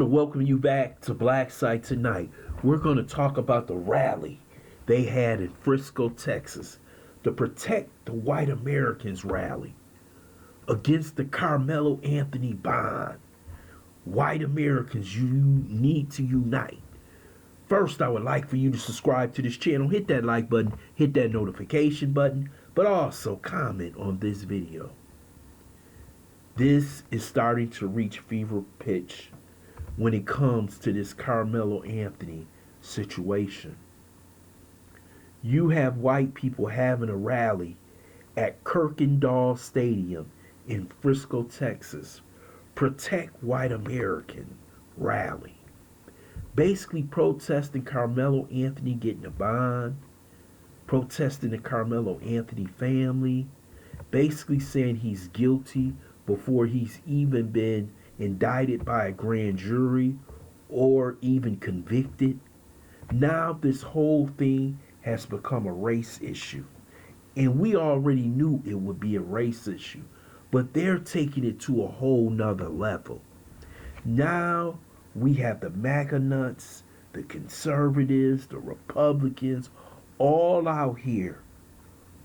Welcome you back to Black Site tonight. We're going to talk about the rally they had in Frisco, Texas, to protect the white Americans rally against the Karmelo Anthony bond. White Americans, you need to unite. First, I would like for you to subscribe to this channel, hit that like button, hit that notification button, but also comment on this video. This is starting to reach fever pitch when it comes to this Karmelo Anthony situation. You have white people having a rally at Kirkendall Stadium in Frisco, Texas. Protect White American rally. Basically protesting Karmelo Anthony getting a bond, protesting the Karmelo Anthony family, basically saying he's guilty before he's even been indicted by a grand jury or even convicted. Now this whole thing has become a race issue. And we already knew it would be a race issue, but they're taking it to a whole nother level. Now we have the MAGA nuts, the conservatives, the Republicans, all out here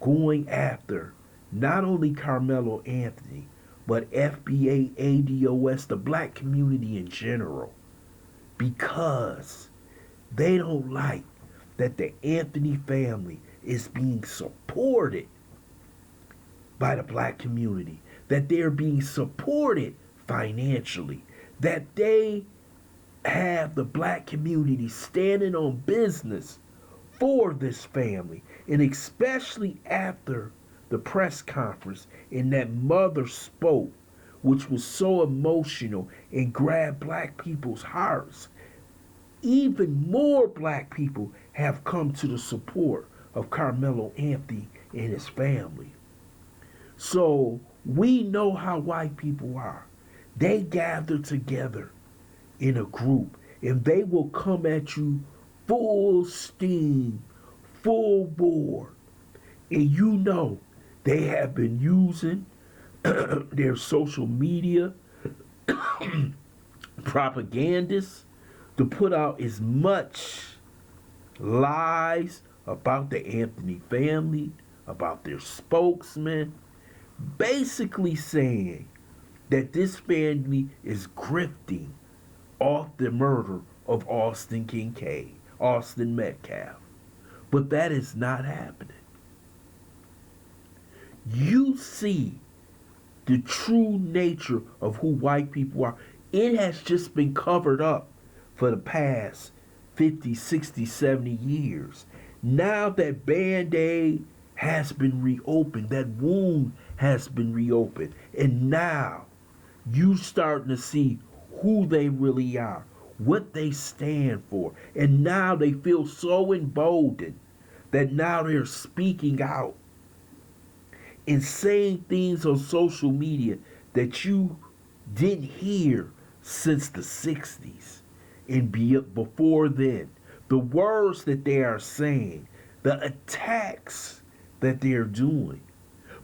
going after not only Karmelo Anthony, but FBA, ADOS, the black community in general, because they don't like that the Anthony family is being supported by the black community, that they're being supported financially, that they have the black community standing on business for this family, and especially after the press conference and that mother spoke, which was so emotional and grabbed black people's hearts. Even more black people have come to the support of Karmelo Anthony and his family. So we know how white people are. They gather together in a group and they will come at you full steam, full bore. And you know they have been using their social media propagandists to put out as much lies about the Anthony family, about their spokesman, basically saying that this family is grifting off the murder of Austin Metcalf. But that is not happening. You see the true nature of who white people are. It has just been covered up for the past 50, 60, 70 years. Now that Band-Aid has been reopened, that wound has been reopened, and now you starting to see who they really are, what they stand for, and now they feel so emboldened that now they're speaking out and saying things on social media that you didn't hear since the 60s and before then. The words that they are saying, the attacks that they're doing.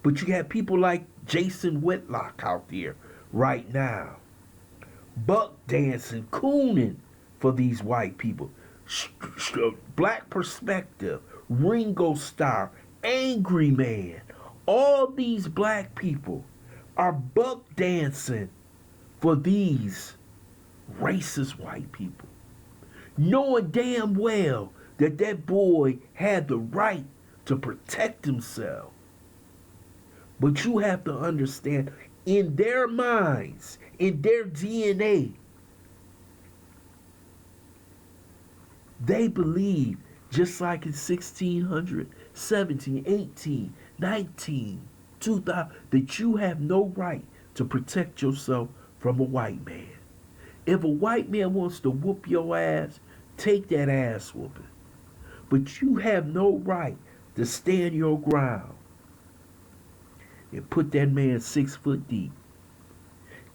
But you have people like Jason Whitlock out there right now, buck dancing, cooning for these white people. Black Perspective, Ringo Starr, Angry Man. All these black people are buck dancing for these racist white people, knowing damn well that that boy had the right to protect himself. But you have to understand, in their minds, in their DNA, they believe, just like in 1600, 17, 18, 19, 2000, that you have no right to protect yourself from a white man. If a white man wants to whoop your ass, take that ass whooping. But you have no right to stand your ground and put that man 6 foot deep.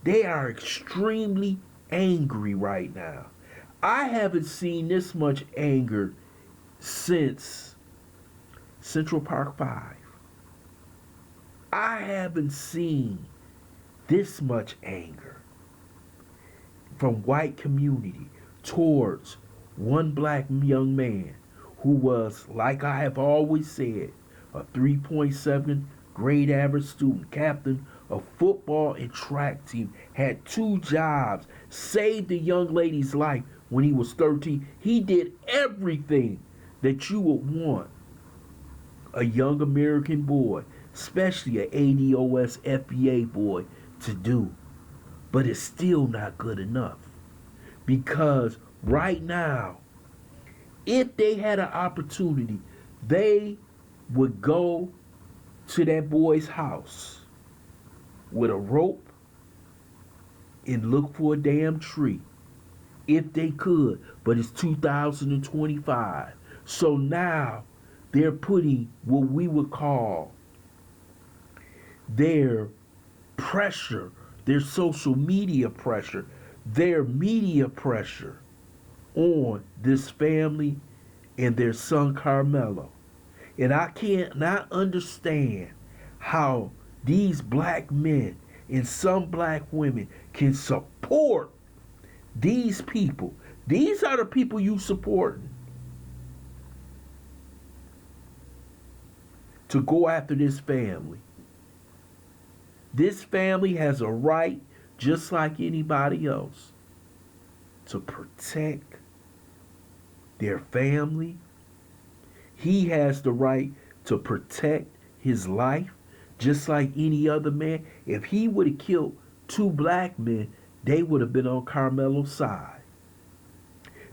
They are extremely angry right now. I haven't seen this much anger since Central Park 5. I haven't seen this much anger. from white community towards one black young man who was, like I have always said, a 3.7 grade average student, captain of football and track team, had 2 jobs, saved a young lady's life when he was 13. He did everything that you would want a young American boy, especially an ADOS FBA boy, to do. But it's still not good enough. Because right now, if they had an opportunity, they would go to that boy's house with a rope and look for a damn tree. If they could. But it's 2025. So now they're putting what we would call their pressure, their social media pressure, their media pressure on this family and their son Karmelo. And I can't not understand how these black men and some black women can support these people. These are the people you supporting to go after this family. This family has a right, just like anybody else, to protect their family. He has the right to protect his life, just like any other man. If he would have killed 2 black men, they would have been on Karmelo's side.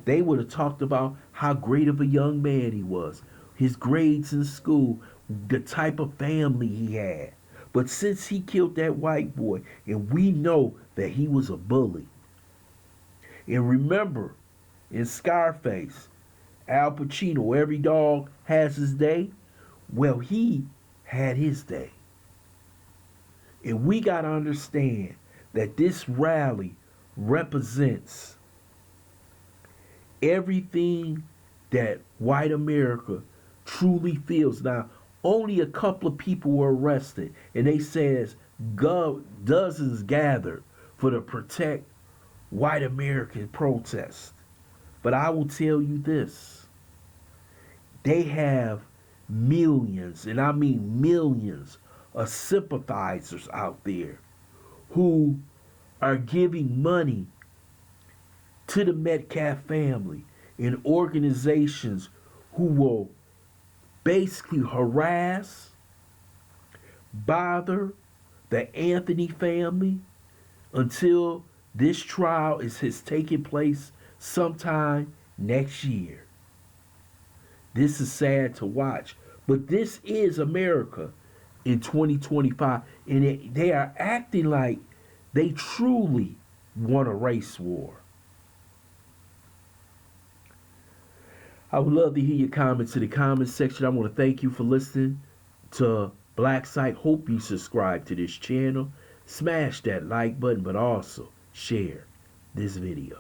They would have talked about how great of a young man he was, his grades in school, the type of family he had. But since he killed that white boy, and we know that he was a bully. And remember, in Scarface, Al Pacino, every dog has his day. Well, he had his day. And we got to understand that this rally represents everything that white America truly feels. Now, only a couple of people were arrested, and they says dozens gathered for the protect white American protest. But I will tell you this. They have millions, and I mean millions, of sympathizers out there who are giving money to the Metcalf family and organizations who will basically harass, bother the Anthony family until this trial has taken place sometime next year. This is sad to watch, but this is America in 2025, and they are acting like they truly want a race war. I would love to hear your comments in the comments section. I want to thank you for listening to Black Site. Hope you subscribe to this channel. Smash that like button, but also share this video.